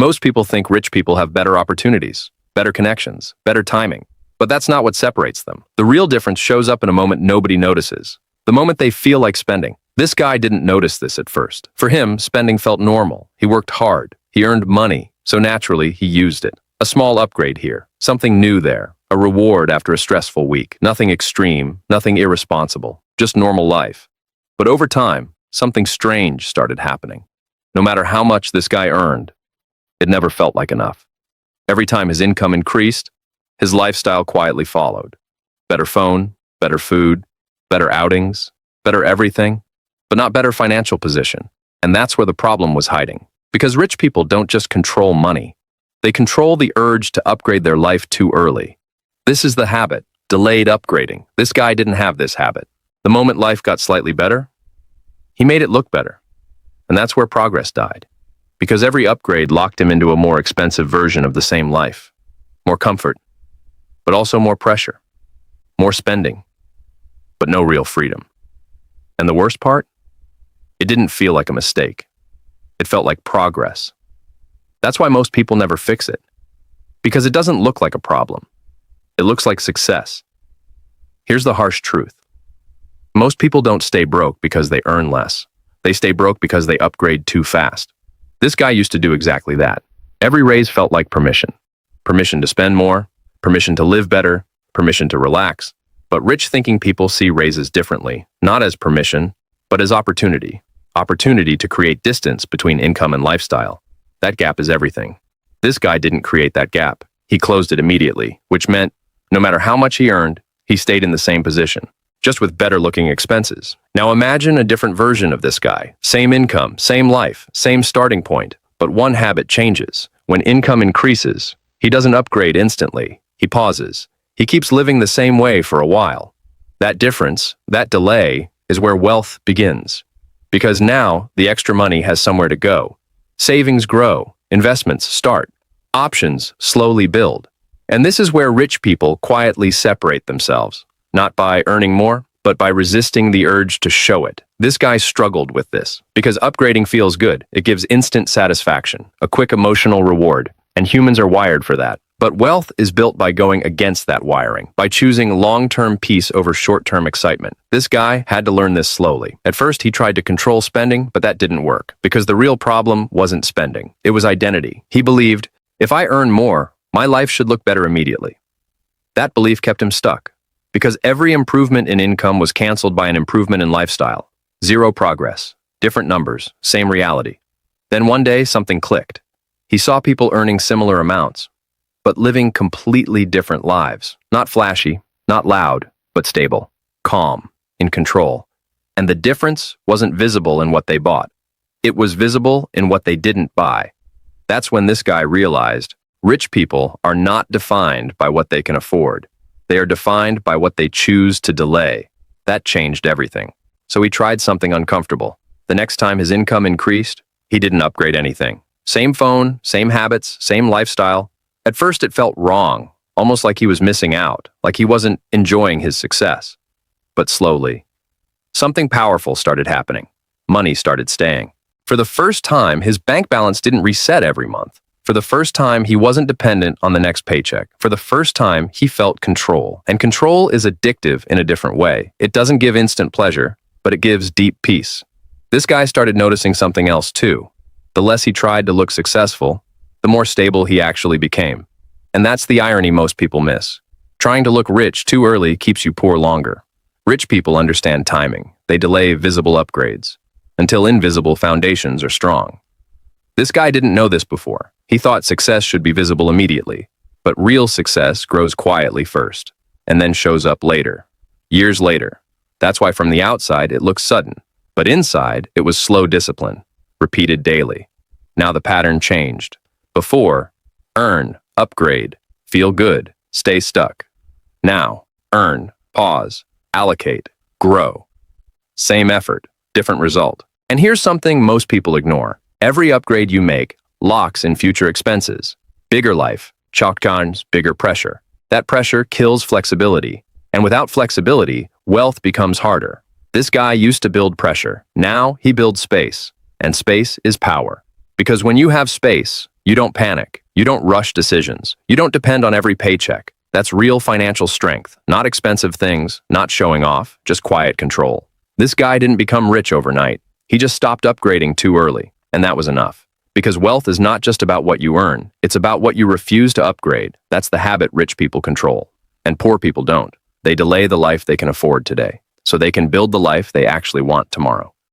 Most people think rich people have better opportunities, better connections, better timing. But that's not what separates them. The real difference shows up in a moment nobody notices. The moment they feel like spending. This guy didn't notice this at first. For him, spending felt normal. He worked hard. He earned money. So naturally, he used it. A small upgrade here. Something new there. A reward after a stressful week. Nothing extreme. Nothing irresponsible. Just normal life. But over time, something strange started happening. No matter how much this guy earned, it never felt like enough. Every time his income increased, his lifestyle quietly followed. Better phone, better food, better outings, better everything, but not better financial position. And that's where the problem was hiding. Because rich people don't just control money. They control the urge to upgrade their life too early. This is the habit, delayed upgrading. This guy didn't have this habit. The moment life got slightly better, he made it look better. And that's where progress died. Because every upgrade locked him into a more expensive version of the same life. More comfort, but also more pressure. More spending, but no real freedom. And the worst part? It didn't feel like a mistake. It felt like progress. That's why most people never fix it. Because it doesn't look like a problem. It looks like success. Here's the harsh truth. Most people don't stay broke because they earn less. They stay broke because they upgrade too fast. This guy used to do exactly that. Every raise felt like permission. Permission to spend more, permission to live better, permission to relax. But rich-thinking people see raises differently, not as permission, but as opportunity. Opportunity to create distance between income and lifestyle. That gap is everything. This guy didn't create that gap. He closed it immediately, which meant no matter how much he earned, he stayed in the same position, just with better-looking expenses. Now imagine a different version of this guy. Same income, same life, same starting point, but one habit changes. When income increases, he doesn't upgrade instantly. He pauses. He keeps living the same way for a while. That difference, that delay, is where wealth begins. Because now, the extra money has somewhere to go. Savings grow, investments start, options slowly build. And this is where rich people quietly separate themselves, not by earning more, but by resisting the urge to show it. This guy struggled with this, because upgrading feels good. It gives instant satisfaction, a quick emotional reward, and humans are wired for that. But wealth is built by going against that wiring, by choosing long-term peace over short-term excitement. This guy had to learn this slowly. At first, he tried to control spending, but that didn't work, because the real problem wasn't spending. It was identity. He believed, if I earn more, my life should look better immediately. That belief kept him stuck, because every improvement in income was canceled by an improvement in lifestyle. Zero progress, different numbers, same reality. Then one day, something clicked. He saw people earning similar amounts, but living completely different lives. Not flashy, not loud, but stable, calm, in control. And the difference wasn't visible in what they bought. It was visible in what they didn't buy. That's when this guy realized rich people are not defined by what they can afford. They are defined by what they choose to delay. That changed everything. So he tried something uncomfortable. The next time his income increased, he didn't upgrade anything. Same phone, same habits, same lifestyle. At first it felt wrong, almost like he was missing out, like he wasn't enjoying his success. But slowly, something powerful started happening. Money started staying. For the first time, his bank balance didn't reset every month. For the first time, he wasn't dependent on the next paycheck. For the first time, he felt control. And control is addictive in a different way. It doesn't give instant pleasure, but it gives deep peace. This guy started noticing something else too. The less he tried to look successful, the more stable he actually became. And that's the irony most people miss. Trying to look rich too early keeps you poor longer. Rich people understand timing. They delay visible upgrades until invisible foundations are strong. This guy didn't know this before. He thought success should be visible immediately. But real success grows quietly first, and then shows up later, years later. That's why from the outside it looks sudden. But inside, it was slow discipline, repeated daily. Now the pattern changed. Before, earn, upgrade, feel good, stay stuck. Now, earn, pause, allocate, grow. Same effort, different result. And here's something most people ignore. Every upgrade you make locks in future expenses. Bigger life, chalk bigger pressure. That pressure kills flexibility. And without flexibility, wealth becomes harder. This guy used to build pressure. Now he builds space. And space is power. Because when you have space, You don't panic. You don't rush decisions. You don't depend on every paycheck. That's real financial strength, not expensive things, not showing off, just quiet control. This guy didn't become rich overnight. He just stopped upgrading too early, and that was enough. Because wealth is not just about what you earn, it's about what you refuse to upgrade. That's the habit rich people control. And poor people don't. They delay the life they can afford today, so they can build the life they actually want tomorrow.